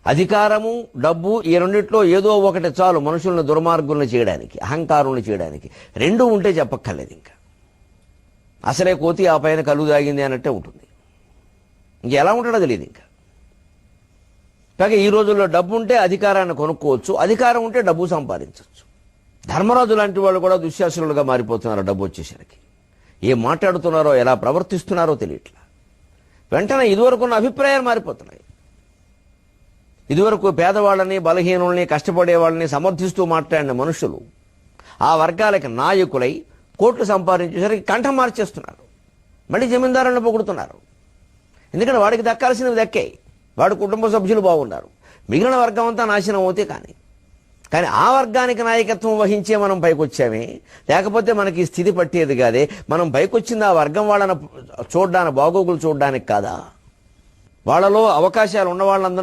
అధికారము, డబ్బు ఈ రెండిట్లో ఏదో ఒకటి చాలు మనుషులను దుర్మార్గులను చేయడానికి, అహంకారులను చేయడానికి. రెండు ఉంటే చెప్పక్కర్లేదు. ఇంకా అసలే కోతి ఆ పైన కళ్ళు దాగింది అన్నట్టే ఉంటుంది. ఇంకెలా ఉంటాడో తెలియదు. ఇంకా పైగా ఈ రోజుల్లో డబ్బు ఉంటే అధికారాన్ని కొనుక్కోవచ్చు, అధికారం ఉంటే డబ్బు సంపాదించవచ్చు. ధర్మరాజు లాంటి వాళ్ళు కూడా దుశ్శాసనులుగా మారిపోతున్నారు డబ్బు వచ్చేసరికి. ఏం మాట్లాడుతున్నారో, ఎలా ప్రవర్తిస్తున్నారో తెలియట్లా. వెంటనే ఇదివరకున్న అభిప్రాయాలు మారిపోతున్నాయి. ఇదివరకు పేదవాళ్ళని, బలహీనుల్ని, కష్టపడే వాళ్ళని సమర్థిస్తూ మాట్లాడిన మనుషులు ఆ వర్గాలకి నాయకులై కోట్లు సంపాదించేసరికి కంఠం మార్చేస్తున్నారు. మళ్ళీ జమీందారులను పొగుడుతున్నారు. ఎందుకంటే వాడికి దక్కాల్సినవి దక్కాయి, వాడి కుటుంబ సభ్యులు బాగున్నారు, మిగిలిన వర్గం అంతా నాశనం అవుతే. కానీ ఆ వర్గానికి నాయకత్వం వహించే మనం పైకొచ్చామే, లేకపోతే మనకి స్థితి పట్టేది కాదే. మనం పైకొచ్చింది ఆ వర్గం వాళ్ళని చూడడానికి, బాగోగులు చూడడానికి కాదా? వాళ్ళలో అవకాశాలు ఉన్న వాళ్ళందరినీ